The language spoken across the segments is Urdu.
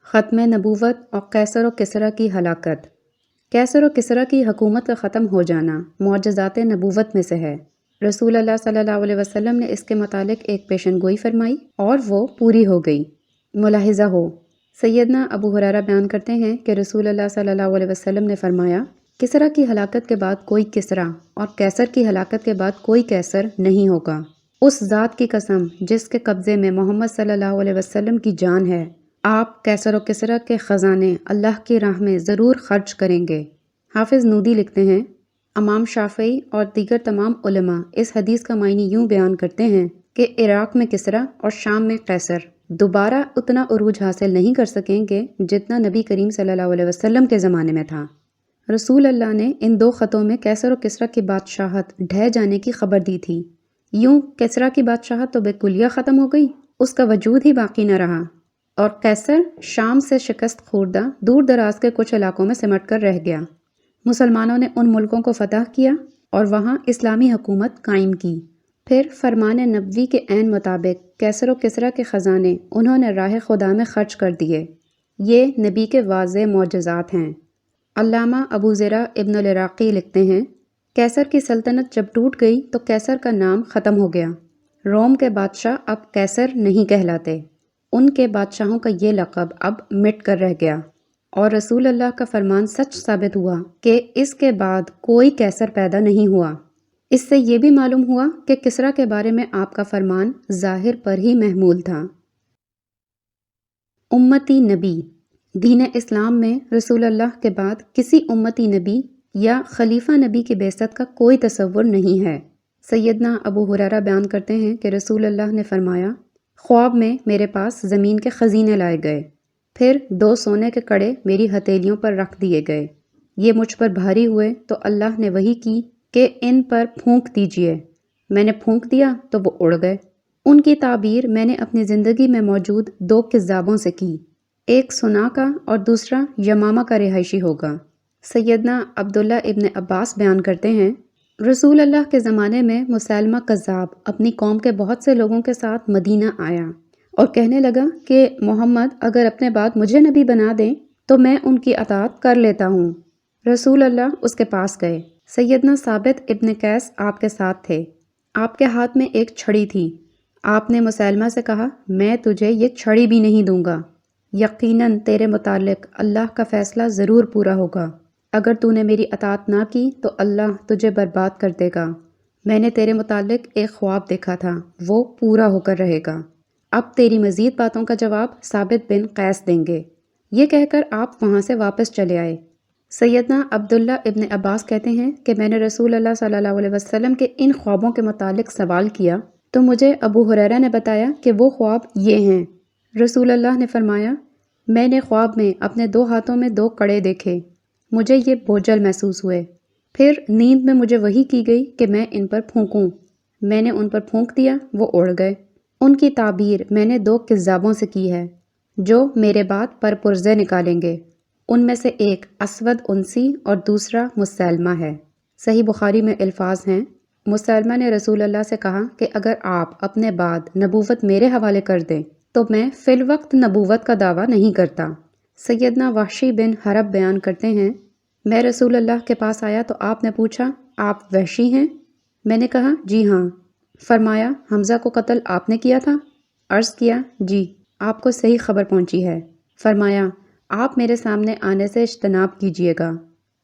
ختم نبوت اور قیصر و کسریٰ کی ہلاکت۔ قیصر و کسریٰ کی حکومت کا ختم ہو جانا معجزات نبوت میں سے ہے۔ رسول اللہ صلی اللہ علیہ وسلم نے اس کے متعلق ایک پیشن گوئی فرمائی اور وہ پوری ہو گئی۔ ملاحظہ ہو، سیدنا ابو ہریرہ بیان کرتے ہیں کہ رسول اللہ صلی اللہ علیہ وسلم نے فرمایا، کسریٰ کی ہلاکت کے بعد کوئی کسریٰ اور قیصر کی ہلاکت کے بعد کوئی قیصر نہیں ہوگا۔ اس ذات کی قسم جس کے قبضے میں محمد صلی اللہ علیہ وسلم کی جان ہے، آپ قیصر و کسریٰ کے خزانے اللہ کی راہ میں ضرور خرچ کریں گے۔ حافظ نودی لکھتے ہیں، امام شافعی اور دیگر تمام علماء اس حدیث کا معنی یوں بیان کرتے ہیں کہ عراق میں کسریٰ اور شام میں قیصر دوبارہ اتنا عروج حاصل نہیں کر سکیں گے جتنا نبی کریم صلی اللہ علیہ وسلم کے زمانے میں تھا۔ رسول اللہ نے ان دو خطوں میں قیصر و کسریٰ کی بادشاہت ڈھہ جانے کی خبر دی تھی۔ یوں کسریٰ کی بادشاہت تو بالکلیہ ختم ہو گئی، اس کا وجود ہی باقی نہ رہا، اور قیصر شام سے شکست خوردہ دور دراز کے کچھ علاقوں میں سمٹ کر رہ گیا۔ مسلمانوں نے ان ملکوں کو فتح کیا اور وہاں اسلامی حکومت قائم کی۔ پھر فرمان نبوی کے عین مطابق قیصر و کسریٰ کے خزانے انہوں نے راہ خدا میں خرچ کر دیے۔ یہ نبی کے واضح معجزات ہیں۔ علامہ ابو زرع ابن العراقی لکھتے ہیں، قیصر کی سلطنت جب ٹوٹ گئی تو قیصر کا نام ختم ہو گیا۔ روم کے بادشاہ اب قیصر نہیں کہلاتے، ان کے بادشاہوں کا یہ لقب اب مٹ کر رہ گیا، اور رسول اللہ کا فرمان سچ ثابت ہوا کہ اس کے بعد کوئی قیصر پیدا نہیں ہوا۔ اس سے یہ بھی معلوم ہوا کہ کسریٰ کے بارے میں آپ کا فرمان ظاہر پر ہی محمول تھا۔ امتی نبی۔ دین اسلام میں رسول اللہ کے بعد کسی امتی نبی یا خلیفہ نبی کی بعثت کا کوئی تصور نہیں ہے۔ سیدنا ابو ہریرہ بیان کرتے ہیں کہ رسول اللہ نے فرمایا، خواب میں میرے پاس زمین کے خزینے لائے گئے، پھر 2 سونے کے کڑے میری ہتھیلیوں پر رکھ دیے گئے۔ یہ مجھ پر بھاری ہوئے تو اللہ نے وحی کی کہ ان پر پھونک دیجئے۔ میں نے پھونک دیا تو وہ اڑ گئے۔ ان کی تعبیر میں نے اپنی زندگی میں موجود 2 کذابوں سے کی، ایک سنا کا اور دوسرا یمامہ کا رہائشی ہوگا۔ سیدنا عبداللہ ابن عباس بیان کرتے ہیں، رسول اللہ کے زمانے میں مسیلمہ کذاب اپنی قوم کے بہت سے لوگوں کے ساتھ مدینہ آیا اور کہنے لگا کہ محمد اگر اپنے بعد مجھے نبی بنا دیں تو میں ان کی اطاعت کر لیتا ہوں۔ رسول اللہ اس کے پاس گئے۔ سیدنا ثابت ابن قیس آپ کے ساتھ تھے۔ آپ کے ہاتھ میں ایک چھڑی تھی۔ آپ نے مسیلمہ سے کہا، میں تجھے یہ چھڑی بھی نہیں دوں گا، یقیناً تیرے متعلق اللہ کا فیصلہ ضرور پورا ہوگا۔ اگر تو نے میری اطاعت نہ کی تو اللہ تجھے برباد کر دے گا۔ میں نے تیرے متعلق ایک خواب دیکھا تھا، وہ پورا ہو کر رہے گا۔ اب تیری مزید باتوں کا جواب ثابت بن قیس دیں گے۔ یہ کہہ کر آپ وہاں سے واپس چلے آئے۔ سیدنا عبداللہ ابن عباس کہتے ہیں کہ میں نے رسول اللہ صلی اللہ علیہ وسلم کے ان خوابوں کے متعلق سوال کیا تو مجھے ابو ہریرہ نے بتایا کہ وہ خواب یہ ہیں۔ رسول اللہ نے فرمایا، میں نے خواب میں اپنے 2 ہاتھوں میں 2 کڑے دیکھے، مجھے یہ بوجھل محسوس ہوئے۔ پھر نیند میں مجھے وحی کی گئی کہ میں ان پر پھونکوں۔ میں نے ان پر پھونک دیا، وہ اڑ گئے۔ ان کی تعبیر میں نے 2 کذابوں سے کی ہے جو میرے بعد پرپرزے نکالیں گے۔ ان میں سے ایک اسود انسی اور دوسرا مسیلمہ ہے۔ صحیح بخاری میں الفاظ ہیں، مسیلمہ نے رسول اللہ سے کہا کہ اگر آپ اپنے بعد نبوت میرے حوالے کر دیں تو میں فی الوقت نبوت کا دعویٰ نہیں کرتا۔ سیدنا وحشی بن حرب بیان کرتے ہیں، میں رسول اللہ کے پاس آیا تو آپ نے پوچھا، آپ وحشی ہیں؟ میں نے کہا، جی ہاں۔ فرمایا، حمزہ کو قتل آپ نے کیا تھا؟ عرض کیا، جی۔ آپ کو صحیح خبر پہنچی ہے۔ فرمایا، آپ میرے سامنے آنے سے اجتناب کیجیے گا۔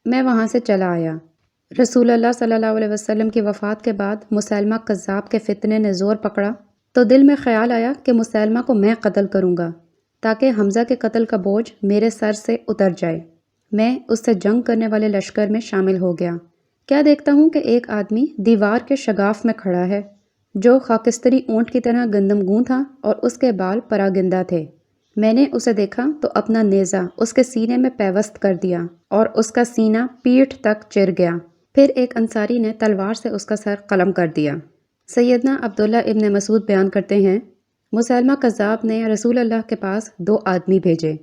میں وہاں سے چلا آیا۔ رسول اللہ صلی اللہ علیہ وسلم کی وفات کے بعد مسیلمہ کذاب کے فتنے نے زور پکڑا تو دل میں خیال آیا کہ مسیلمہ کو میں قتل کروں گا تاکہ حمزہ کے قتل کا بوجھ میرے سر سے اتر جائے۔ میں اس سے جنگ کرنے والے لشکر میں شامل ہو گیا۔ کیا دیکھتا ہوں کہ ایک آدمی دیوار کے شگاف میں کھڑا ہے جو خاکستری اونٹ کی طرح گندم گوں تھا اور اس کے بال پراگندہ تھے۔ میں نے اسے دیکھا تو اپنا نیزہ اس کے سینے میں پیوست کر دیا اور اس کا سینہ پیٹھ تک چر گیا۔ پھر ایک انصاری نے تلوار سے اس کا سر قلم کر دیا۔ سیدنا عبداللہ ابن مسعود بیان کرتے ہیں، مسیلمہ کذاب نے رسول اللہ کے پاس 2 آدمی بھیجے۔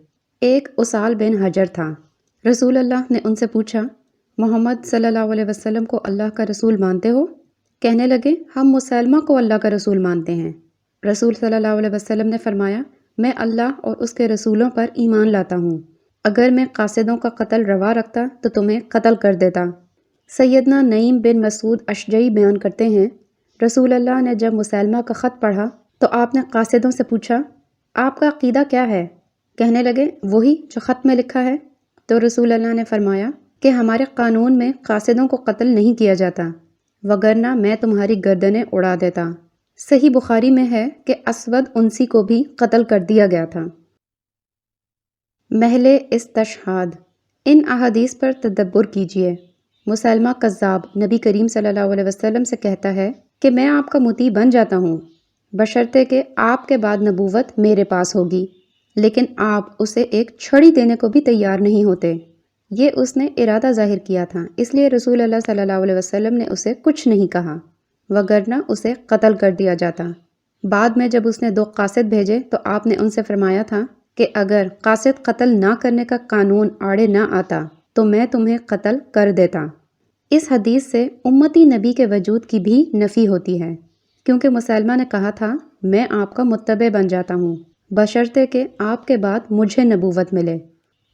ایک اسال بن حجر تھا۔ رسول اللہ نے ان سے پوچھا، محمد صلی اللہ علیہ وسلم کو اللہ کا رسول مانتے ہو؟ کہنے لگے، ہم مسیلمہ کو اللہ کا رسول مانتے ہیں۔ رسول صلی اللہ علیہ وسلم نے فرمایا، میں اللہ اور اس کے رسولوں پر ایمان لاتا ہوں، اگر میں قاصدوں کا قتل روا رکھتا تو تمہیں قتل کر دیتا۔ سیدنا نعیم بن مسعود اشجعی بیان کرتے ہیں، رسول اللہ نے جب مسیلمہ کا خط پڑھا تو آپ نے قاصدوں سے پوچھا، آپ کا عقیدہ کیا ہے؟ کہنے لگے، وہی جو خط میں لکھا ہے۔ تو رسول اللہ نے فرمایا کہ ہمارے قانون میں قاصدوں کو قتل نہیں کیا جاتا، وگرنہ میں تمہاری گردنیں اڑا دیتا۔ صحیح بخاری میں ہے کہ اسود انسی کو بھی قتل کر دیا گیا تھا۔ محل استشہاد، ان احادیث پر تدبر کیجیے۔ مسیلمہ کذاب نبی کریم صلی اللہ علیہ وسلم سے کہتا ہے کہ میں آپ کا مطیع بن جاتا ہوں بشرطے کہ آپ کے بعد نبوت میرے پاس ہوگی، لیکن آپ اسے ایک چھڑی دینے کو بھی تیار نہیں ہوتے۔ یہ اس نے ارادہ ظاہر کیا تھا، اس لیے رسول اللہ صلی اللہ علیہ وسلم نے اسے کچھ نہیں کہا، وگرنہ اسے قتل کر دیا جاتا۔ بعد میں جب اس نے 2 قاصد بھیجے تو آپ نے ان سے فرمایا تھا کہ اگر قاصد قتل نہ کرنے کا قانون آڑے نہ آتا تو میں تمہیں قتل کر دیتا۔ اس حدیث سے امتی نبی کے وجود کی بھی نفی ہوتی ہے، کیونکہ مسیلمہ نے کہا تھا میں آپ کا متبع بن جاتا ہوں بشرطے کہ آپ کے بعد مجھے نبوت ملے،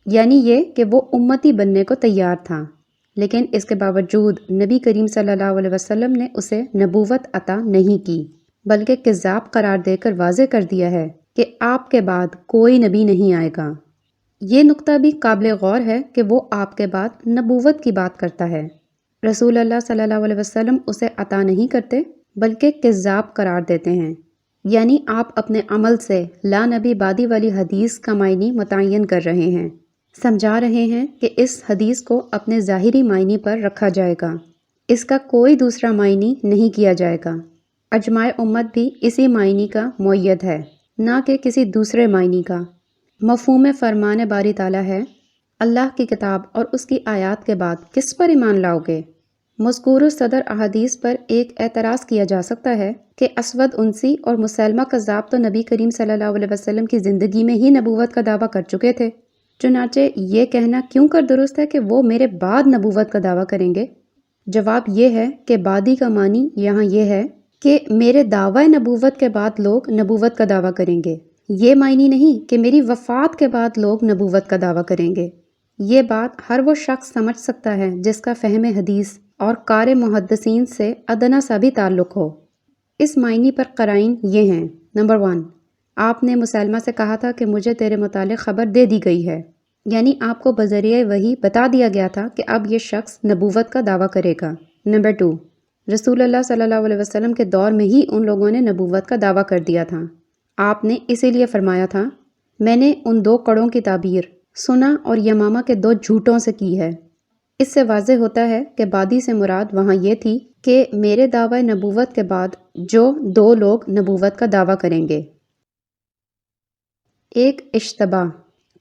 یعنی یہ کہ وہ امتی بننے کو تیار تھا، لیکن اس کے باوجود نبی کریم صلی اللہ علیہ وسلم نے اسے نبوت عطا نہیں کی، بلکہ کذاب قرار دے کر واضح کر دیا ہے کہ آپ کے بعد کوئی نبی نہیں آئے گا۔ یہ نقطہ بھی قابل غور ہے کہ وہ آپ کے بعد نبوت کی بات کرتا ہے، رسول اللہ صلی اللہ علیہ وسلم اسے عطا نہیں کرتے بلکہ کذاب قرار دیتے ہیں، یعنی آپ اپنے عمل سے لا نبی بعدی والی حدیث کا معنی متعین کر رہے ہیں، سمجھا رہے ہیں کہ اس حدیث کو اپنے ظاہری معنی پر رکھا جائے گا، اس کا کوئی دوسرا معنی نہیں کیا جائے گا۔ اجماع امت بھی اسی معنی کا مؤید ہے، نہ کہ کسی دوسرے معنی کا۔ مفہوم فرمان باری تعالیٰ ہے، اللہ کی کتاب اور اس کی آیات کے بعد کس پر ایمان لاؤ گے؟ مذکور صدر احادیث پر ایک اعتراض کیا جا سکتا ہے کہ اسود انسی اور مسیلمہ کذاب تو نبی کریم صلی اللہ علیہ وسلم کی زندگی میں ہی نبوت کا دعویٰ کر چکے تھے، چنانچہ یہ کہنا کیوں کر درست ہے کہ وہ میرے بعد نبوت کا دعویٰ کریں گے؟ جواب یہ ہے کہ بعدی کا معنی یہاں یہ ہے کہ میرے دعوی نبوت کے بعد لوگ نبوت کا دعویٰ کریں گے، یہ معنی نہیں کہ میری وفات کے بعد لوگ نبوت کا دعویٰ کریں گے۔ یہ بات ہر وہ شخص سمجھ سکتا ہے جس کا فہم حدیث اور قار محدثین سے ادنا سا بھی تعلق ہو۔ اس معنی پر قرائن یہ ہیں: نمبر 1، آپ نے مسیلمہ سے کہا تھا کہ مجھے تیرے متعلق خبر دے دی گئی ہے، یعنی آپ کو بذریعہ وحی بتا دیا گیا تھا کہ اب یہ شخص نبوت کا دعویٰ کرے گا۔ نمبر 2، رسول اللہ صلی اللہ علیہ وسلم کے دور میں ہی ان لوگوں نے نبوت کا دعویٰ کر دیا تھا، آپ نے اسی لیے فرمایا تھا میں نے ان 2 کڑوں کی تعبیر سنا اور یمامہ کے 2 جھوٹوں سے کی ہے۔ اس سے واضح ہوتا ہے کہ بعدی سے مراد وہاں یہ تھی کہ میرے دعوی نبوت کے بعد جو 2 لوگ نبوت کا دعویٰ کریں گے۔ ایک اشتباہ،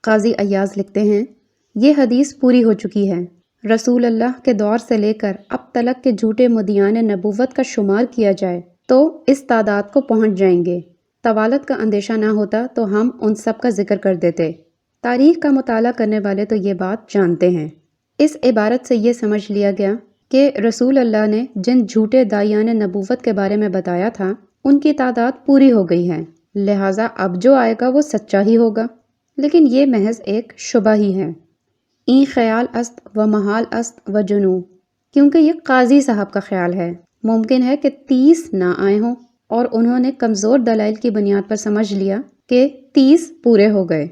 قاضی ایاز لکھتے ہیں، یہ حدیث پوری ہو چکی ہے، رسول اللہ کے دور سے لے کر اب تلک کے جھوٹے مدعیان نبوت کا شمار کیا جائے تو اس تعداد کو پہنچ جائیں گے۔ طوالت کا اندیشہ نہ ہوتا تو ہم ان سب کا ذکر کر دیتے۔ تاریخ کا مطالعہ کرنے والے تو یہ بات جانتے ہیں۔ اس عبارت سے یہ سمجھ لیا گیا کہ رسول اللہ نے جن جھوٹے داعیان نبوت کے بارے میں بتایا تھا ان کی تعداد پوری ہو گئی ہے، لہٰذا اب جو آئے گا وہ سچا ہی ہوگا، لیکن یہ محض ایک شبہ ہی ہے۔ این خیال است و محال است و جنو، کیونکہ یہ قاضی صاحب کا خیال ہے، ممکن ہے کہ 30 نہ آئے ہوں، اور انہوں نے کمزور دلائل کی بنیاد پر سمجھ لیا کہ 30 پورے ہو گئے۔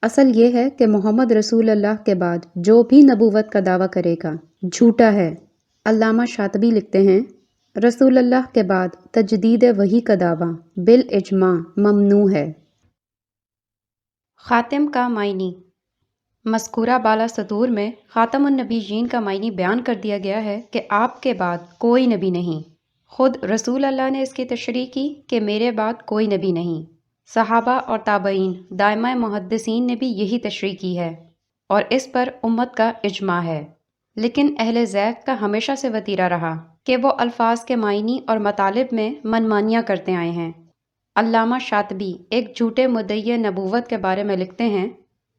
اصل یہ ہے کہ محمد رسول اللہ کے بعد جو بھی نبوت کا دعویٰ کرے گا جھوٹا ہے۔ علامہ شاطبی لکھتے ہیں، رسول اللہ کے بعد تجدید وحی کا دعویٰ بالاجماع ممنوع ہے۔ خاتم کا معنی، مذکورہ بالا سطور میں خاتم النبیین کا معنی بیان کر دیا گیا ہے کہ آپ کے بعد کوئی نبی نہیں۔ خود رسول اللہ نے اس کی تشریح کی کہ میرے بعد کوئی نبی نہیں۔ صحابہ اور تابعین دائمہ محدثین نے بھی یہی تشریح کی ہے، اور اس پر امت کا اجماع ہے۔ لیکن اہل زیغ کا ہمیشہ سے وتیرہ رہا کہ وہ الفاظ کے معنی اور مطالب میں منمانیاں کرتے آئے ہیں۔ علامہ شاطبی ایک جھوٹے مدعی نبوت کے بارے میں لکھتے ہیں،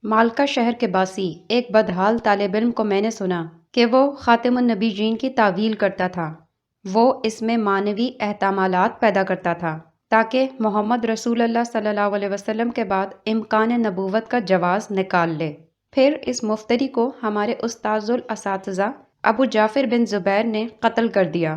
مالکہ شہر کے باسی ایک بدحال طالب علم کو میں نے سنا کہ وہ خاتم النبیین کی تعویل کرتا تھا، وہ اس میں معنوی احتمالات پیدا کرتا تھا تاکہ محمد رسول اللہ صلی اللہ علیہ وسلم کے بعد امکان نبوت کا جواز نکال لے۔ پھر اس مفتری کو ہمارے استاذ الاساتذہ ابو جعفر بن زبیر نے قتل کر دیا۔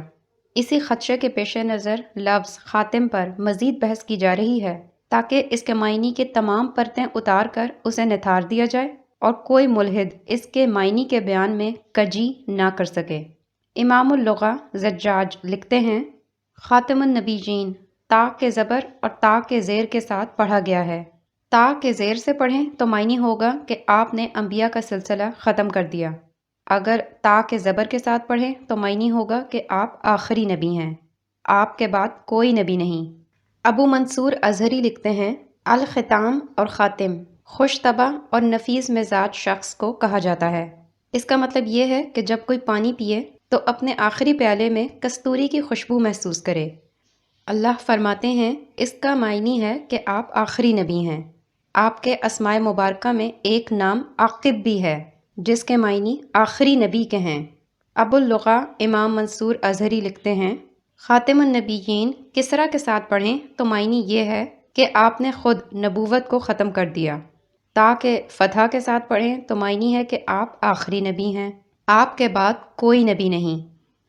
اسی خدشے کے پیش نظر لفظ خاتم پر مزید بحث کی جا رہی ہے تاکہ اس کے معنی کی تمام پرتیں اتار کر اسے نتھار دیا جائے اور کوئی ملحد اس کے معنی کے بیان میں کجی نہ کر سکے۔ امام اللغہ زجاج لکھتے ہیں خاتم النبیین تا کے زبر اور تا کے زیر کے ساتھ پڑھا گیا ہے۔ تا کے زیر سے پڑھیں تو معنی ہوگا کہ آپ نے انبیاء کا سلسلہ ختم کر دیا۔ اگر تا کے زبر کے ساتھ پڑھیں تو معنی ہوگا کہ آپ آخری نبی ہیں، آپ کے بعد کوئی نبی نہیں۔ ابو منصور ازہری لکھتے ہیں الختام اور خاتم خوش طبع اور نفیس مزاج شخص کو کہا جاتا ہے۔ اس کا مطلب یہ ہے کہ جب کوئی پانی پیے تو اپنے آخری پیالے میں کستوری کی خوشبو محسوس کرے۔ اللہ فرماتے ہیں اس کا معنی ہے کہ آپ آخری نبی ہیں۔ آپ کے اسماء مبارکہ میں ایک نام عاقب بھی ہے جس کے معنی آخری نبی کے ہیں۔ ابو اللغہ امام منصور ازہری لکھتے ہیں خاتم النبیین کسرا کے ساتھ پڑھیں تو معنی یہ ہے کہ آپ نے خود نبوت کو ختم کر دیا۔ تاکہ فتح کے ساتھ پڑھیں تو معنی ہے کہ آپ آخری نبی ہیں، آپ کے بعد کوئی نبی نہیں۔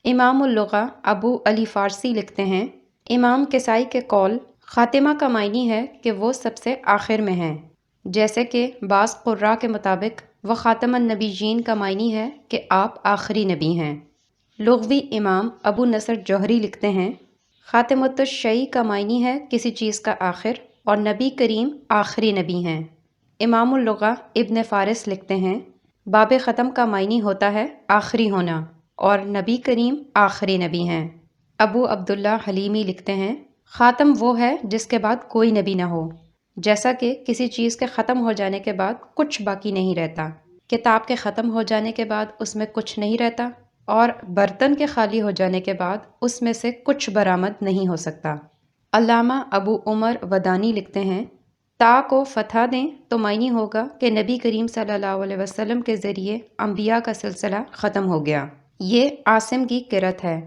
امام اللغہ ابو علی فارسی لکھتے ہیں امام کسائی کے قول خاتمہ کا معنی ہے کہ وہ سب سے آخر میں ہیں، جیسے کہ بعض قراء کے مطابق وہ خاتم النبیین کا معنی ہے کہ آپ آخری نبی ہیں۔ لغوی امام ابو نصر جوہری لکھتے ہیں خاتمۃ الشیء کا معنی ہے کسی چیز کا آخر اور نبی کریم آخری نبی ہیں۔ امام اللغہ ابن فارس لکھتے ہیں باب ختم کا معنی ہوتا ہے آخری ہونا اور نبی کریم آخری نبی ہیں۔ ابو عبداللہ حلیمی لکھتے ہیں خاتم وہ ہے جس کے بعد کوئی نبی نہ ہو، جیسا کہ کسی چیز کے ختم ہو جانے کے بعد کچھ باقی نہیں رہتا۔ کتاب کے ختم ہو جانے کے بعد اس میں کچھ نہیں رہتا اور برتن کے خالی ہو جانے کے بعد اس میں سے کچھ برآمد نہیں ہو سکتا۔ علامہ ابو عمر ودانی لکھتے ہیں تا کو فتح دیں تو معنی ہوگا کہ نبی کریم صلی اللہ علیہ وسلم کے ذریعے انبیاء کا سلسلہ ختم ہو گیا۔ یہ عاصم کی قرأت ہے۔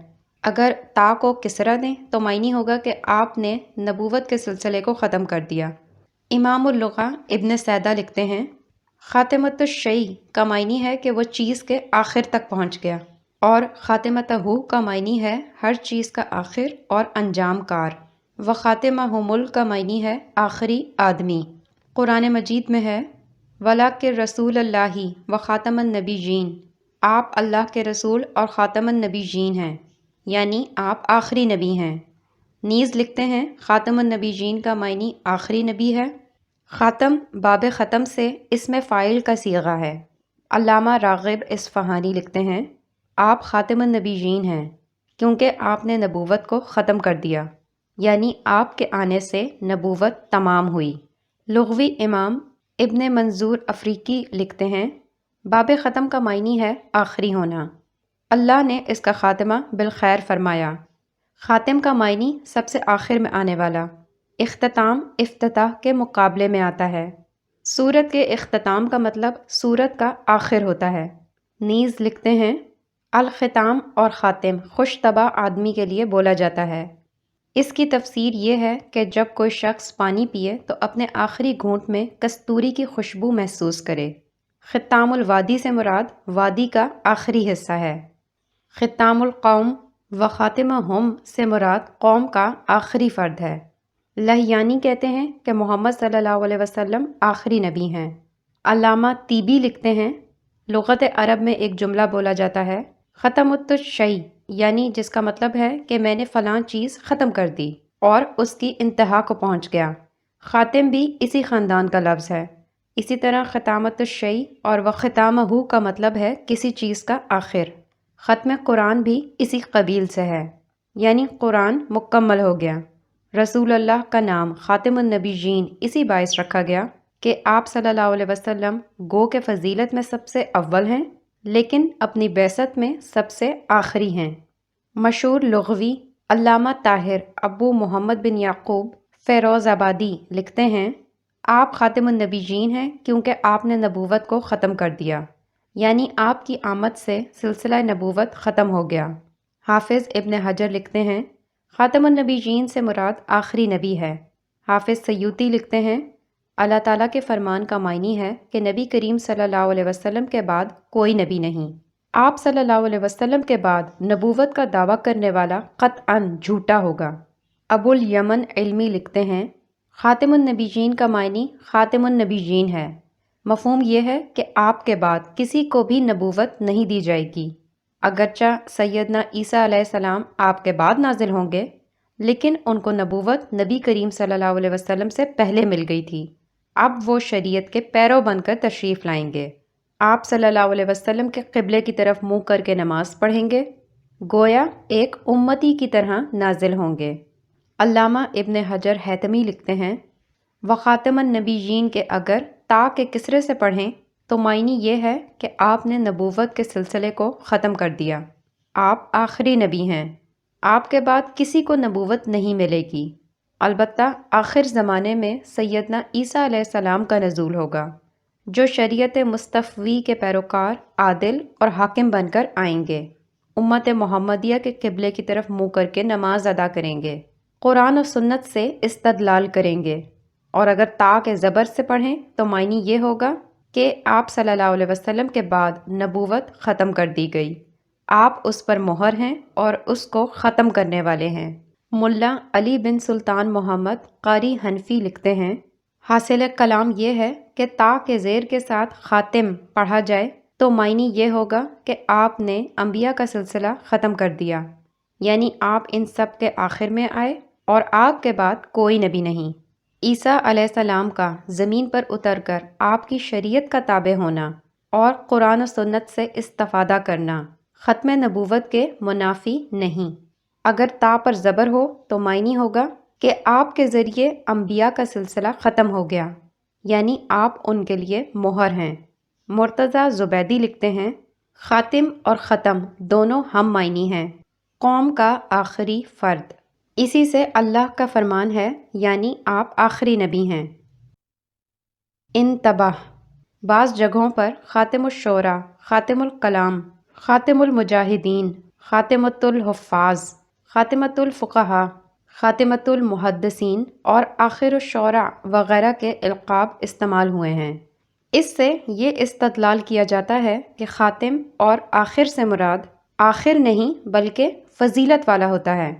اگر تا کو کسرا دیں تو معنی ہوگا کہ آپ نے نبوت کے سلسلے کو ختم کر دیا۔ امام اللغہ ابن سیدہ لکھتے ہیں خاتمۃ الشیء کا معنی ہے کہ وہ چیز کے آخر تک پہنچ گیا، اور خاتمتہ کا معنی ہے ہر چیز کا آخر اور انجام کار۔ و خاتمہم کا معنی ہے آخری آدمی۔ قرآن مجید میں ہے وَلَٰكِن رسول اللہ و خاتم النبیین، آپ اللہ کے رسول اور خاتم النبیین ہیں، یعنی آپ آخری نبی ہیں۔ نیز لکھتے ہیں خاتم النبیین کا معنی آخری نبی ہے۔ خاتم باب ختم سے اسم فاعل کا صیغہ ہے۔ علامہ راغب اصفہانی لکھتے ہیں آپ خاتم النبیین ہیں کیونکہ آپ نے نبوت کو ختم کر دیا، یعنی آپ کے آنے سے نبوت تمام ہوئی۔ لغوی امام ابن منظور افریقی لکھتے ہیں باب ختم کا معنی ہے آخری ہونا، اللہ نے اس کا خاتمہ بالخیر فرمایا۔ خاتم کا معنی سب سے آخر میں آنے والا، اختتام افتتاح کے مقابلے میں آتا ہے۔ سورت کے اختتام کا مطلب سورت کا آخر ہوتا ہے۔ نیز لکھتے ہیں الختام اور خاتم خوش طبع آدمی کے لیے بولا جاتا ہے۔ اس کی تفسیر یہ ہے کہ جب کوئی شخص پانی پیے تو اپنے آخری گھونٹ میں کستوری کی خوشبو محسوس کرے۔ ختام الوادی سے مراد وادی کا آخری حصہ ہے۔ ختام القوم و خاتمہم سے مراد قوم کا آخری فرد ہے۔ لہیانی کہتے ہیں کہ محمد صلی اللہ علیہ وسلم آخری نبی ہیں۔ علامہ طیبی لکھتے ہیں لغت عرب میں ایک جملہ بولا جاتا ہے ختمت الشیء، یعنی جس کا مطلب ہے کہ میں نے فلاں چیز ختم کر دی اور اس کی انتہا کو پہنچ گیا۔ خاتم بھی اسی خاندان کا لفظ ہے۔ اسی طرح ختامت الشیء اور وختامہ کا مطلب ہے کسی چیز کا آخر۔ ختم قرآن بھی اسی قبیل سے ہے، یعنی قرآن مکمل ہو گیا۔ رسول اللہ کا نام خاتم النبیین اسی باعث رکھا گیا کہ آپ صلی اللہ علیہ وسلم گو کے فضیلت میں سب سے اول ہیں لیکن اپنی بعثت میں سب سے آخری ہیں۔ مشہور لغوی علامہ طاہر ابو محمد بن یعقوب فیروز آبادی لکھتے ہیں آپ خاتم النبیین ہیں کیونکہ آپ نے نبوت کو ختم کر دیا، یعنی آپ کی آمد سے سلسلہ نبوت ختم ہو گیا۔ حافظ ابن حجر لکھتے ہیں خاتم النبیین سے مراد آخری نبی ہے۔ حافظ سیوطی لکھتے ہیں اللہ تعالیٰ کے فرمان کا معنی ہے کہ نبی کریم صلی اللہ علیہ وسلم کے بعد کوئی نبی نہیں۔ آپ صلی اللہ علیہ وسلم کے بعد نبوت کا دعویٰ کرنے والا قطعاً جھوٹا ہوگا۔ ابو الیمن علمی لکھتے ہیں خاتم النبیین کا معنی خاتم النبیین ہے۔ مفہوم یہ ہے کہ آپ کے بعد کسی کو بھی نبوت نہیں دی جائے گی۔ اگرچہ سیدنا عیسیٰ علیہ السلام آپ کے بعد نازل ہوں گے، لیکن ان کو نبوت نبی کریم صلی اللہ علیہ وسلم سے پہلے مل گئی تھی۔ اب وہ شریعت کے پیرو بن کر تشریف لائیں گے۔ آپ صلی اللہ علیہ وسلم کے قبلے کی طرف منہ کر کے نماز پڑھیں گے، گویا ایک امتی کی طرح نازل ہوں گے۔ علامہ ابن حجر حیتمی لکھتے ہیں وخاتم النبیین کے اگر تا کے کسرے سے پڑھیں تو معنی یہ ہے کہ آپ نے نبوت کے سلسلے کو ختم کر دیا۔ آپ آخری نبی ہیں، آپ کے بعد کسی کو نبوت نہیں ملے گی۔ البتہ آخر زمانے میں سیدنا عیسیٰ علیہ السلام کا نزول ہوگا، جو شریعت مصطفی کے پیروکار عادل اور حاکم بن کر آئیں گے۔ امت محمدیہ کے قبلے کی طرف منہ کر کے نماز ادا کریں گے، قرآن و سنت سے استدلال کریں گے، اور اگر تا کے زبر سے پڑھیں تو معنی یہ ہوگا کہ آپ صلی اللہ علیہ وسلم کے بعد نبوت ختم کر دی گئی، آپ اس پر مہر ہیں اور اس کو ختم کرنے والے ہیں۔ ملا علی بن سلطان محمد قاری حنفی لکھتے ہیں حاصل کلام یہ ہے کہ تا کے زیر کے ساتھ خاتم پڑھا جائے تو معنی یہ ہوگا کہ آپ نے انبیاء کا سلسلہ ختم کر دیا، یعنی آپ ان سب کے آخر میں آئے اور آپ کے بعد کوئی نبی نہیں۔ عیسیٰ علیہ السلام کا زمین پر اتر کر آپ کی شریعت کا تابع ہونا اور قرآن و سنت سے استفادہ کرنا ختم نبوت کے منافی نہیں۔ اگر تا پر زبر ہو تو معنی ہوگا کہ آپ کے ذریعے انبیاء کا سلسلہ ختم ہو گیا، یعنی آپ ان کے لیے مہر ہیں۔ مرتضیٰ زبیدی لکھتے ہیں خاتم اور ختم دونوں ہم معنی ہیں، قوم کا آخری فرد۔ اسی سے اللہ کا فرمان ہے، یعنی آپ آخری نبی ہیں۔ انتباہ، بعض جگہوں پر خاتم الشعراء، خاتم الکلام، خاتم المجاہدین، خاتمۃ الحفاظ، خاتمۃ الفقہاء، خاتمۃ المحدثین اور آخر الشعراء وغیرہ کے القاب استعمال ہوئے ہیں۔ اس سے یہ استدلال کیا جاتا ہے کہ خاتم اور آخر سے مراد آخر نہیں بلکہ فضیلت والا ہوتا ہے،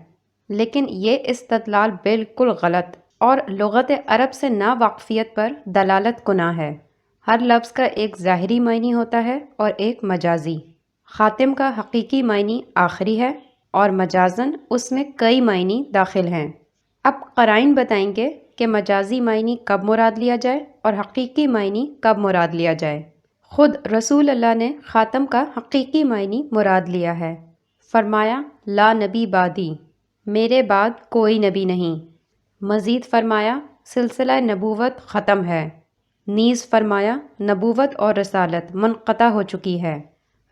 لیکن یہ استدلال بالکل غلط اور لغت عرب سے ناواقفیت پر دلالت کناں ہے۔ ہر لفظ کا ایک ظاہری معنی ہوتا ہے اور ایک مجازی۔ خاتم کا حقیقی معنی آخری ہے اور مجازن اس میں کئی معنی داخل ہیں۔ اب قرائن بتائیں گے کہ مجازی معنی کب مراد لیا جائے اور حقیقی معنی کب مراد لیا جائے۔ خود رسول اللہ نے خاتم کا حقیقی معنی مراد لیا ہے، فرمایا لا نبی بعدی، میرے بعد کوئی نبی نہیں۔ مزید فرمایا سلسلہ نبوت ختم ہے، نیز فرمایا نبوت اور رسالت منقطع ہو چکی ہے۔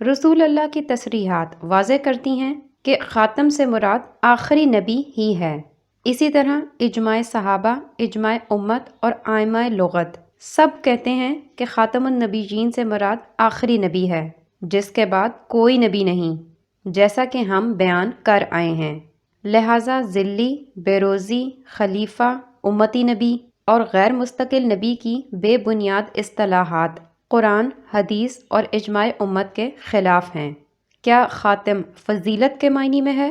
رسول اللہ کی تصریحات واضح کرتی ہیں کہ خاتم سے مراد آخری نبی ہی ہے۔ اسی طرح اجماع صحابہ، اجماع امت اور ائمہ لغت سب کہتے ہیں کہ خاتم النبیین سے مراد آخری نبی ہے، جس کے بعد کوئی نبی نہیں، جیسا کہ ہم بیان کر آئے ہیں۔ لہٰذا ذلی، بیروزی، خلیفہ، امتی نبی اور غیر مستقل نبی کی بے بنیاد اصطلاحات قرآن، حدیث اور اجماع امت کے خلاف ہیں۔ کیا خاتم فضیلت کے معنی میں ہے؟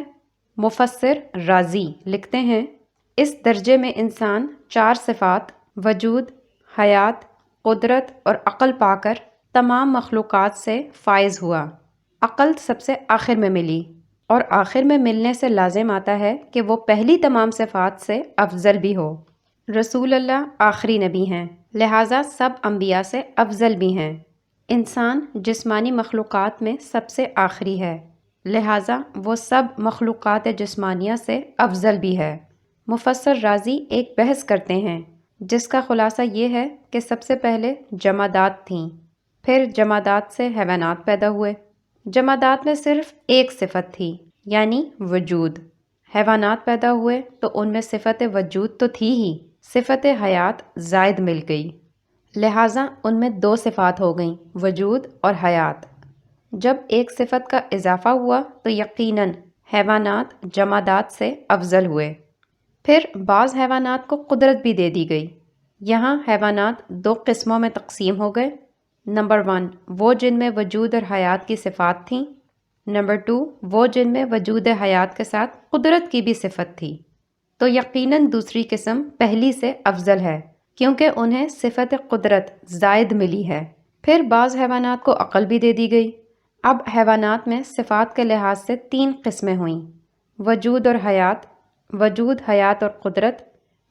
مفسر رازی لکھتے ہیں اس درجے میں انسان 4 صفات وجود، حیات، قدرت اور عقل پا کر تمام مخلوقات سے فائز ہوا۔ عقل سب سے آخر میں ملی، اور آخر میں ملنے سے لازم آتا ہے کہ وہ پہلی تمام صفات سے افضل بھی ہو۔ رسول اللہ آخری نبی ہیں، لہٰذا سب انبیاء سے افضل بھی ہیں۔ انسان جسمانی مخلوقات میں سب سے آخری ہے، لہٰذا وہ سب مخلوقات جسمانیہ سے افضل بھی ہے۔ مفسر رازی ایک بحث کرتے ہیں جس کا خلاصہ یہ ہے کہ سب سے پہلے جمادات تھیں، پھر جمادات سے حیوانات پیدا ہوئے۔ جمادات میں صرف ایک صفت تھی، یعنی وجود۔ حیوانات پیدا ہوئے تو ان میں صفت وجود تو تھی ہی، صفت حیات زائد مل گئی، لہٰذا ان میں 2 صفات ہو گئیں، وجود اور حیات۔ جب ایک صفت کا اضافہ ہوا تو یقیناً حیوانات جمادات سے افضل ہوئے۔ پھر بعض حیوانات کو قدرت بھی دے دی گئی۔ یہاں حیوانات دو قسموں میں تقسیم ہو گئے۔ نمبر 1 وہ جن میں وجود اور حیات کی صفات تھیں۔ نمبر 2 وہ جن میں وجود حیات کے ساتھ قدرت کی بھی صفت تھی۔ تو یقیناً دوسری قسم پہلی سے افضل ہے، کیونکہ انہیں صفت قدرت زائد ملی ہے۔ پھر بعض حیوانات کو عقل بھی دے دی گئی۔ اب حیوانات میں صفات کے لحاظ سے 3 قسمیں ہوئیں: وجود اور حیات، وجود، حیات اور قدرت،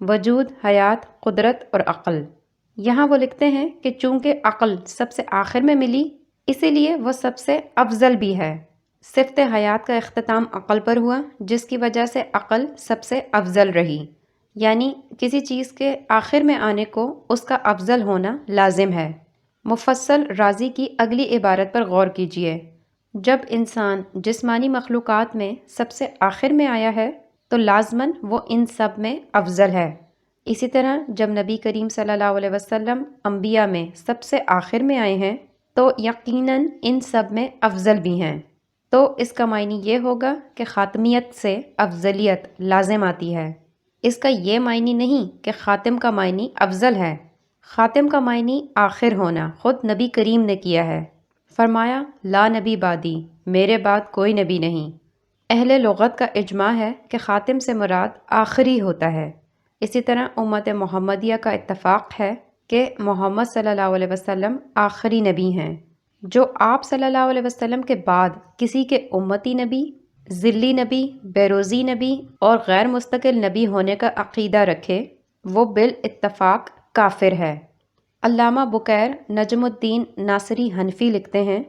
وجود، حیات، قدرت اور عقل۔ یہاں وہ لکھتے ہیں کہ چونکہ عقل سب سے آخر میں ملی، اسی لیے وہ سب سے افضل بھی ہے۔ صفت حیات کا اختتام عقل پر ہوا، جس کی وجہ سے عقل سب سے افضل رہی۔ یعنی کسی چیز کے آخر میں آنے کو اس کا افضل ہونا لازم ہے۔ مفصل رازی کی اگلی عبارت پر غور کیجیے: جب انسان جسمانی مخلوقات میں سب سے آخر میں آیا ہے تو لازماً وہ ان سب میں افضل ہے۔ اسی طرح جب نبی کریم صلی اللہ علیہ وسلم انبیاء میں سب سے آخر میں آئے ہیں تو یقیناً ان سب میں افضل بھی ہیں۔ تو اس کا معنی یہ ہوگا کہ خاتمیت سے افضلیت لازم آتی ہے۔ اس کا یہ معنی نہیں کہ خاتم کا معنی افضل ہے۔ خاتم کا معنی آخر ہونا خود نبی کریم نے کیا ہے۔ فرمایا لا نبی بعدی، میرے بعد کوئی نبی نہیں۔ اہل لغت کا اجماع ہے کہ خاتم سے مراد آخری ہوتا ہے۔ اسی طرح امت محمدیہ کا اتفاق ہے کہ محمد صلی اللہ علیہ وسلم آخری نبی ہیں۔ جو آپ صلی اللہ علیہ وسلم کے بعد کسی کے امتی نبی، ذلی نبی، بیروزی نبی اور غیر مستقل نبی ہونے کا عقیدہ رکھے وہ بالاتفاق کافر ہے۔ علامہ بکیر نجم الدین ناصری حنفی لکھتے ہیں،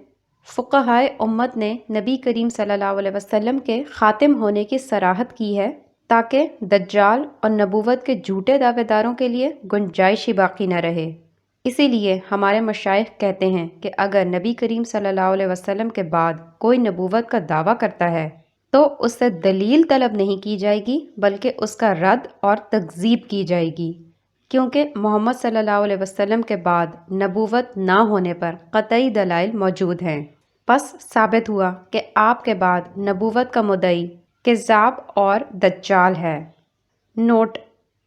فقہائے امت نے نبی کریم صلی اللہ علیہ وسلم کے خاتم ہونے کی صراحت کی ہے تاکہ دجال اور نبوت کے جھوٹے دعوے داروں کے لیے گنجائش ہی باقی نہ رہے۔ اسی لیے ہمارے مشائخ کہتے ہیں کہ اگر نبی کریم صلی اللہ علیہ وسلم کے بعد کوئی نبوت کا دعویٰ کرتا ہے تو اس سے دلیل طلب نہیں کی جائے گی، بلکہ اس کا رد اور تکذیب کی جائے گی، کیونکہ محمد صلی اللہ علیہ وسلم کے بعد نبوت نہ ہونے پر قطعی دلائل موجود ہیں۔ پس ثابت ہوا کہ آپ کے بعد نبوت کا مدعی کذاب اور دجال ہے۔ نوٹ: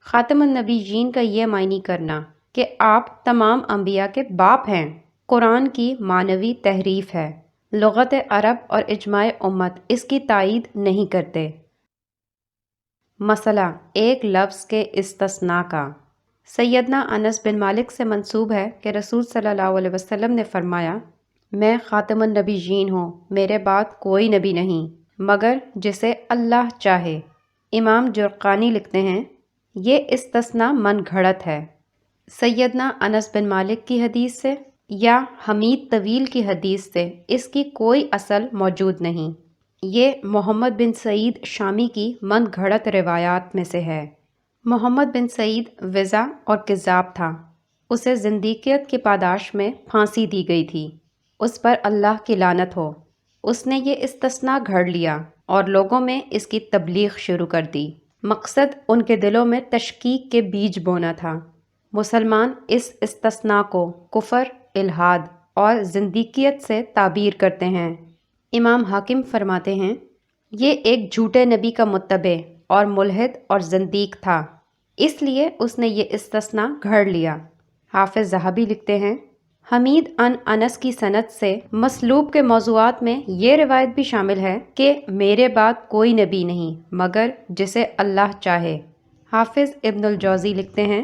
خاتم النبیین کا یہ معنی کرنا کہ آپ تمام انبیاء کے باپ ہیں قرآن کی معنوی تحریف ہے۔ لغت عرب اور اجماع امت اس کی تائید نہیں کرتے۔ مسئلہ ایک لفظ کے استثناء کا۔ سیدنا انس بن مالک سے منسوب ہے کہ رسول صلی اللہ علیہ وسلم نے فرمایا، میں خاتم النبیین ہوں، میرے بعد کوئی نبی نہیں مگر جسے اللہ چاہے۔ امام جرقانی لکھتے ہیں، یہ استثناء من گھڑت ہے۔ سیدنا انس بن مالک کی حدیث سے یا حمید طویل کی حدیث سے اس کی کوئی اصل موجود نہیں۔ یہ محمد بن سعید شامی کی من گھڑت روایات میں سے ہے۔ محمد بن سعید وضع اور کذاب تھا۔ اسے زندیقیت کی پاداش میں پھانسی دی گئی تھی۔ اس پر اللہ کی لعنت ہو۔ اس نے یہ استثناء گھڑ لیا اور لوگوں میں اس کی تبلیغ شروع کر دی۔ مقصد ان کے دلوں میں تشکیک کے بیج بونا تھا۔ مسلمان اس استثناء کو کفر، الحاد اور زندیقیت سے تعبیر کرتے ہیں۔ امام حاکم فرماتے ہیں، یہ ایک جھوٹے نبی کا متبع اور ملحد اور زندیق تھا، اس لیے اس نے یہ استثناء گھڑ لیا۔ حافظ ذہبی لکھتے ہیں، حمید ان انس کی سند سے مسلوب کے موضوعات میں یہ روایت بھی شامل ہے کہ میرے بعد کوئی نبی نہیں مگر جسے اللہ چاہے۔ حافظ ابن الجوزی لکھتے ہیں،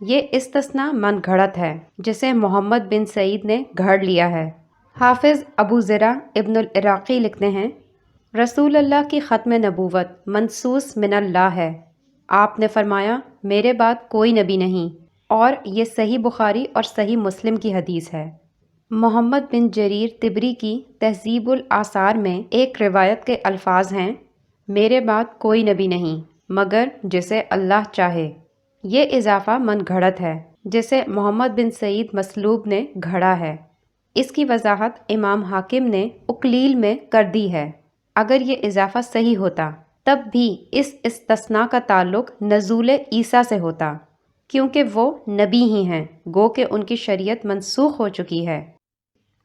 یہ استثناء من گھڑت ہے جسے محمد بن سعید نے گھڑ لیا ہے۔ حافظ ابو زرع ابن العراقی لکھتے ہیں، رسول اللہ کی ختم نبوت منصوص من اللہ ہے۔ آپ نے فرمایا، میرے بعد کوئی نبی نہیں، اور یہ صحیح بخاری اور صحیح مسلم کی حدیث ہے۔ محمد بن جریر طبری کی تہذیب الآثار میں ایک روایت کے الفاظ ہیں، میرے بعد کوئی نبی نہیں مگر جسے اللہ چاہے۔ یہ اضافہ من گھڑت ہے جسے محمد بن سعید مسلوب نے گھڑا ہے۔ اس کی وضاحت امام حاکم نے اقلیل میں کر دی ہے۔ اگر یہ اضافہ صحیح ہوتا تب بھی اس استثناء کا تعلق نزول عیسیٰ سے ہوتا، کیونکہ وہ نبی ہی ہیں، گو کہ ان کی شریعت منسوخ ہو چکی ہے۔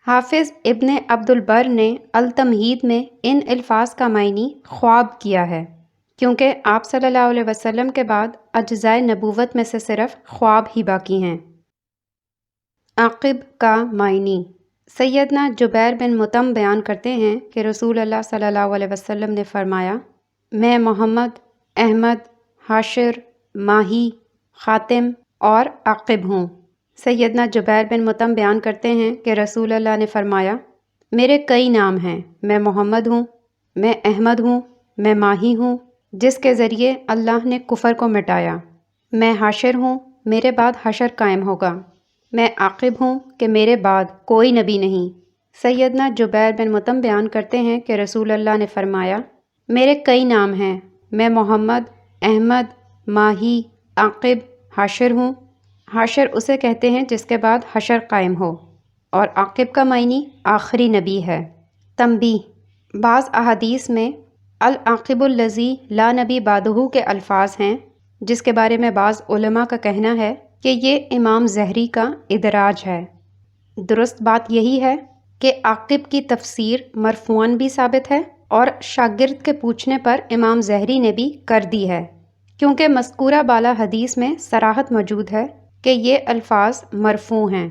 حافظ ابن عبد البر نے التمہید میں ان الفاظ کا معنی خواب کیا ہے، کیونکہ آپ صلی اللہ علیہ وسلم کے بعد اجزائے نبوت میں سے صرف خواب ہی باقی ہیں۔ عاقب کا معنی۔ سیدنا جبیر بن مطعم بیان کرتے ہیں کہ رسول اللہ صلی اللہ علیہ وسلم نے فرمایا، میں محمد، احمد، حاشر، ماہی، خاتم اور عاقب ہوں۔ سیدنا جبیر بن مطعم بیان کرتے ہیں کہ رسول اللہ نے فرمایا، میرے کئی نام ہیں، میں محمد ہوں، میں احمد ہوں، میں ماہی ہوں جس کے ذریعے اللہ نے کفر کو مٹایا، میں حاشر ہوں، میرے بعد حشر قائم ہوگا، میں عاقب ہوں کہ میرے بعد کوئی نبی نہیں۔ سیدنا جبیر بن مطعم بیان کرتے ہیں کہ رسول اللہ نے فرمایا، میرے کئی نام ہیں، میں محمد، احمد، ماہی، عاقب، حاشر ہوں۔ حاشر اسے کہتے ہیں جس کے بعد حشر قائم ہو، اور عاقب کا معنی آخری نبی ہے۔ تنبیہ: بعض احادیث میں العاقب الذی لا نبی بعدہ کے الفاظ ہیں، جس کے بارے میں بعض علماء کا کہنا ہے کہ یہ امام زہری کا ادراج ہے۔ درست بات یہی ہے کہ عاقب کی تفسیر مرفوعاً بھی ثابت ہے اور شاگرد کے پوچھنے پر امام زہری نے بھی کر دی ہے، کیونکہ مذکورہ بالا حدیث میں صراحت موجود ہے کہ یہ الفاظ مرفوع ہیں۔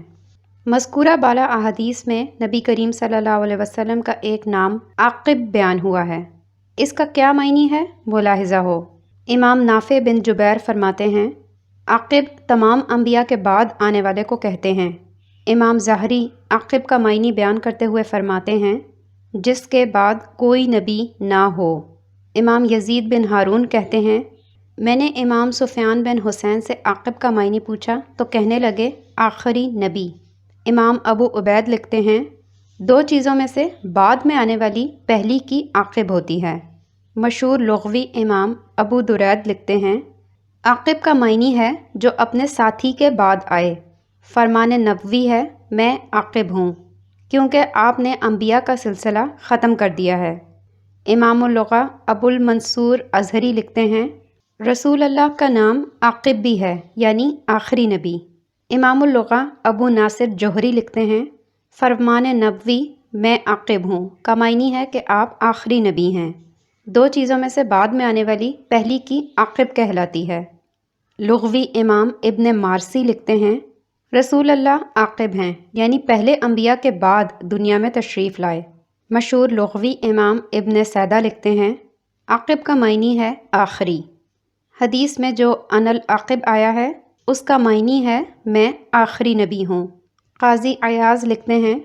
مذکورہ بالا احادیث میں نبی کریم صلی اللہ علیہ وسلم کا ایک نام عاقب بیان ہوا ہے۔ اس کا کیا معنی ہے ملاحظہ ہو۔ امام نافع بن جبیر فرماتے ہیں، عاقب تمام انبیاء کے بعد آنے والے کو کہتے ہیں۔ امام زہری عاقب کا معنی بیان کرتے ہوئے فرماتے ہیں، جس کے بعد کوئی نبی نہ ہو۔ امام یزید بن ہارون کہتے ہیں، میں نے امام سفیان بن حسین سے عاقب کا معنی پوچھا تو کہنے لگے آخری نبی۔ امام ابو عبید لکھتے ہیں، دو چیزوں میں سے بعد میں آنے والی پہلی کی عاقب ہوتی ہے۔ مشہور لغوی امام ابو درید لکھتے ہیں، عاقب کا معنی ہے جو اپنے ساتھی کے بعد آئے۔ فرمان نبوی ہے، میں عاقب ہوں، کیونکہ آپ نے انبیاء کا سلسلہ ختم کر دیا ہے۔ امام اللغہ ابو المنصور ازہری لکھتے ہیں، رسول اللہ کا نام عاقب بھی ہے، یعنی آخری نبی۔ امام اللغہ ابو ناصر جوہری لکھتے ہیں، فرمان نبوی میں عاقب ہوں کا معنی ہے کہ آپ آخری نبی ہیں۔ دو چیزوں میں سے بعد میں آنے والی پہلی کی عاقب کہلاتی ہے۔ لغوی امام ابن مارسی لکھتے ہیں، رسول اللہ عاقب ہیں، یعنی پہلے انبیاء کے بعد دنیا میں تشریف لائے۔ مشہور لغوی امام ابن سیدہ لکھتے ہیں، عاقب کا معنی ہے آخری۔ حدیث میں جو ان العاقب آیا ہے اس کا معنی ہے میں آخری نبی ہوں۔ قاضی عیاض لکھتے ہیں،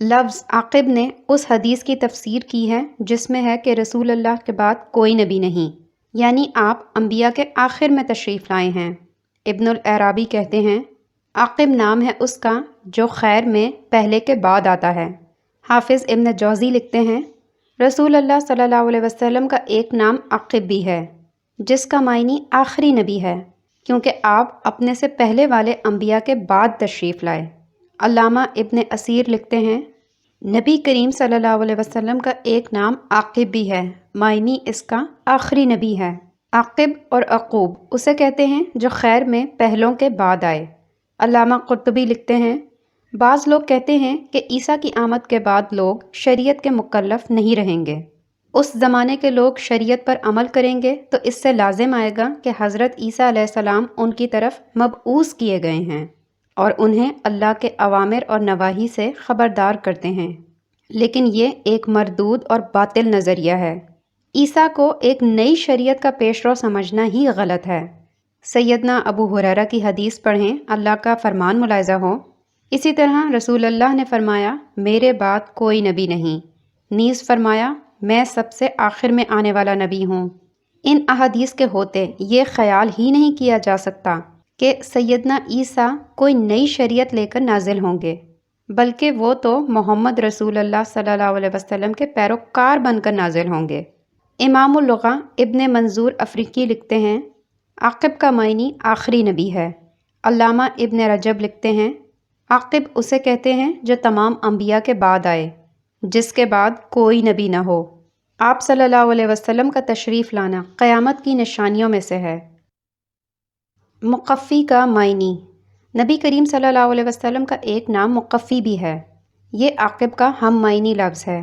لفظ عاقب نے اس حدیث کی تفسیر کی ہے جس میں ہے کہ رسول اللہ کے بعد کوئی نبی نہیں، یعنی آپ انبیاء کے آخر میں تشریف لائے ہیں۔ ابن العرابی کہتے ہیں، عاقب نام ہے اس کا جو خیر میں پہلے کے بعد آتا ہے۔ حافظ ابن جوزی لکھتے ہیں، رسول اللہ صلی اللہ علیہ وسلم کا ایک نام عاقب بھی ہے جس کا معنی آخری نبی ہے، کیونکہ آپ اپنے سے پہلے والے انبیاء کے بعد تشریف لائے۔ علامہ ابن اسیر لکھتے ہیں، نبی کریم صلی اللہ علیہ وسلم کا ایک نام عاقب بھی ہے، معنی اس کا آخری نبی ہے۔ عاقب اور عقوب اسے کہتے ہیں جو خیر میں پہلوں کے بعد آئے۔ علامہ قرطبی لکھتے ہیں، بعض لوگ کہتے ہیں کہ عیسیٰ کی آمد کے بعد لوگ شریعت کے مکلف نہیں رہیں گے۔ اس زمانے کے لوگ شریعت پر عمل کریں گے تو اس سے لازم آئے گا کہ حضرت عیسیٰ علیہ السلام ان کی طرف مبعوث کیے گئے ہیں اور انہیں اللہ کے اوامر اور نواہی سے خبردار کرتے ہیں، لیکن یہ ایک مردود اور باطل نظریہ ہے۔ عیسیٰ کو ایک نئی شریعت کا پیش رو سمجھنا ہی غلط ہے۔ سیدنا ابو ہریرہ کی حدیث پڑھیں، اللہ کا فرمان ملاحظہ ہو۔ اسی طرح رسول اللہ نے فرمایا، میرے بعد کوئی نبی نہیں، نیز فرمایا، میں سب سے آخر میں آنے والا نبی ہوں۔ ان احادیث کے ہوتے یہ خیال ہی نہیں کیا جا سکتا کہ سیدنا عیسیٰ کوئی نئی شریعت لے کر نازل ہوں گے، بلکہ وہ تو محمد رسول اللہ صلی اللہ علیہ وسلم کے پیروکار بن کر نازل ہوں گے۔ امام اللغہ ابن منظور افریقی لکھتے ہیں، عاقب کا معنی آخری نبی ہے۔ علامہ ابن رجب لکھتے ہیں، عاقب اسے کہتے ہیں جو تمام انبیاء کے بعد آئے، جس کے بعد کوئی نبی نہ ہو۔ آپ صلی اللہ علیہ وسلم کا تشریف لانا قیامت کی نشانیوں میں سے ہے۔ مقفی کا معنی۔ نبی کریم صلی اللہ علیہ وسلم کا ایک نام مقفی بھی ہے، یہ عاقب کا ہم معنی لفظ ہے۔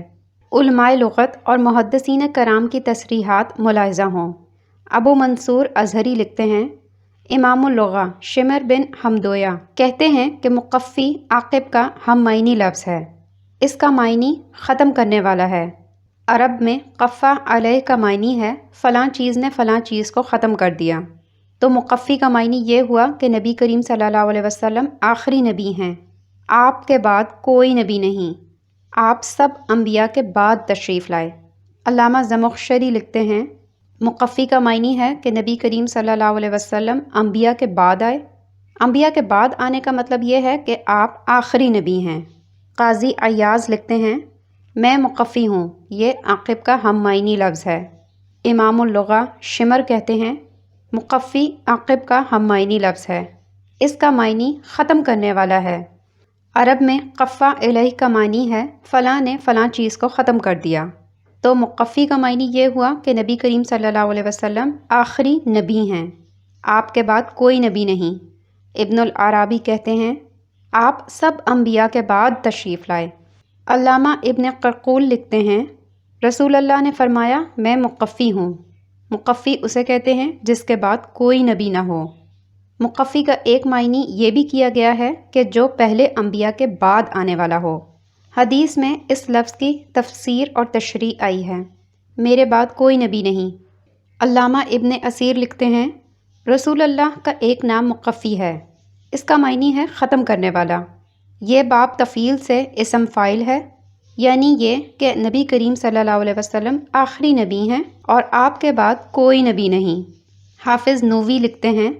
علماء لغت اور محدثین کرام کی تصریحات ملاحظہ ہوں۔ ابو منصور ازہری لکھتے ہیں، امام اللغہ شمر بن حمدویہ کہتے ہیں کہ مقفی عاقب کا ہم معنی لفظ ہے۔ اس کا معنی ختم کرنے والا ہے۔ عرب میں قفا علیہ کا معنی ہے فلاں چیز نے فلاں چیز کو ختم کر دیا، تو مقفی کا معنی یہ ہوا کہ نبی کریم صلی اللہ علیہ وسلم آخری نبی ہیں، آپ کے بعد کوئی نبی نہیں، آپ سب انبیاء کے بعد تشریف لائے۔ علامہ زمخشری لکھتے ہیں، مقفی کا معنی ہے کہ نبی کریم صلی اللہ علیہ وسلم انبیاء کے بعد آئے۔ انبیاء کے بعد آنے کا مطلب یہ ہے کہ آپ آخری نبی ہیں۔ قاضی عیاض لکھتے ہیں، میں مقفی ہوں، یہ عاقب کا ہم معنی لفظ ہے۔ امام اللغہ شمر کہتے ہیں، مقفی عاقب کا ہم معنی لفظ ہے، اس کا معنی ختم کرنے والا ہے۔ عرب میں قفا علیہ کا معنی ہے فلاں نے فلاں چیز کو ختم کر دیا، تو مقفی کا معنی یہ ہوا کہ نبی کریم صلی اللہ علیہ وسلم آخری نبی ہیں، آپ کے بعد کوئی نبی نہیں۔ ابن العرابی کہتے ہیں، آپ سب انبیاء کے بعد تشریف لائے۔ علامہ ابن قرقول لکھتے ہیں، رسول اللہ نے فرمایا میں مقفی ہوں۔ مقفی اسے کہتے ہیں جس کے بعد کوئی نبی نہ ہو۔ مقفی کا ایک معنی یہ بھی کیا گیا ہے کہ جو پہلے انبیاء کے بعد آنے والا ہو۔ حدیث میں اس لفظ کی تفسیر اور تشریح آئی ہے، میرے بعد کوئی نبی نہیں۔ علامہ ابن اسیر لکھتے ہیں، رسول اللہ کا ایک نام مقفی ہے، اس کا معنی ہے ختم کرنے والا۔ یہ باب تفعیل سے اسم فاعل ہے، یعنی یہ کہ نبی کریم صلی اللہ علیہ وسلم آخری نبی ہیں اور آپ کے بعد کوئی نبی نہیں۔ حافظ نووی لکھتے ہیں،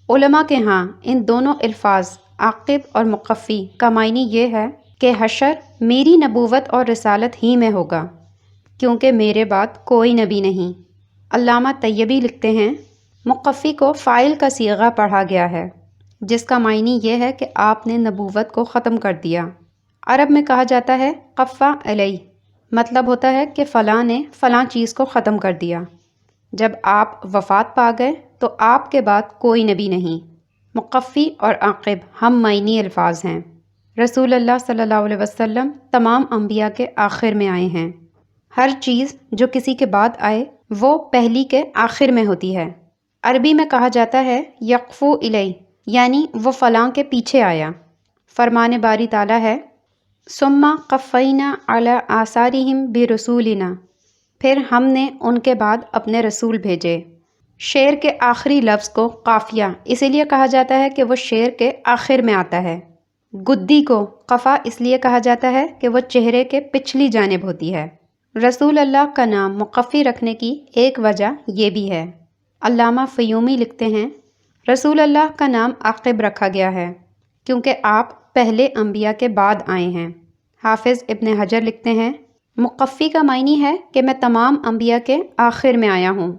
علماء کے ہاں ان دونوں الفاظ عاقب اور مقفی کا معنی یہ ہے کہ حشر میری نبوت اور رسالت ہی میں ہوگا، کیونکہ میرے بعد کوئی نبی نہیں۔ علامہ طیبی لکھتے ہیں، مقفی کو فاعل کا صیغہ پڑھا گیا ہے، جس کا معنی یہ ہے کہ آپ نے نبوت کو ختم کر دیا۔ عرب میں کہا جاتا ہے قفا علیہ، مطلب ہوتا ہے کہ فلاں نے فلاں چیز کو ختم کر دیا۔ جب آپ وفات پا گئے تو آپ کے بعد کوئی نبی نہیں۔ مقفی اور عاقب ہم معنی الفاظ ہیں۔ رسول اللہ صلی اللہ علیہ وسلم تمام انبیاء کے آخر میں آئے ہیں۔ ہر چیز جو کسی کے بعد آئے وہ پہلی کے آخر میں ہوتی ہے۔ عربی میں کہا جاتا ہے یقفو الیہ، یعنی وہ فلاں کے پیچھے آیا۔ فرمان باری تعالیٰ ہے، ثم قفینا علی آثارہم برسولنا، پھر ہم نے ان کے بعد اپنے رسول بھیجے۔ شعر کے آخری لفظ کو قافیہ اسی لیے کہا جاتا ہے کہ وہ شعر کے آخر میں آتا ہے۔ گدی کو قفا اس لیے کہا جاتا ہے کہ وہ چہرے کے پچھلی جانب ہوتی ہے۔ رسول اللہ کا نام مقفی رکھنے کی ایک وجہ یہ بھی ہے۔ علامہ فیومی لکھتے ہیں، رسول اللہ کا نام عاقب رکھا گیا ہے کیونکہ آپ پہلے انبیاء کے بعد آئے ہیں۔ حافظ ابن حجر لکھتے ہیں، مقفی کا معنی ہے کہ میں تمام انبیاء کے آخر میں آیا ہوں۔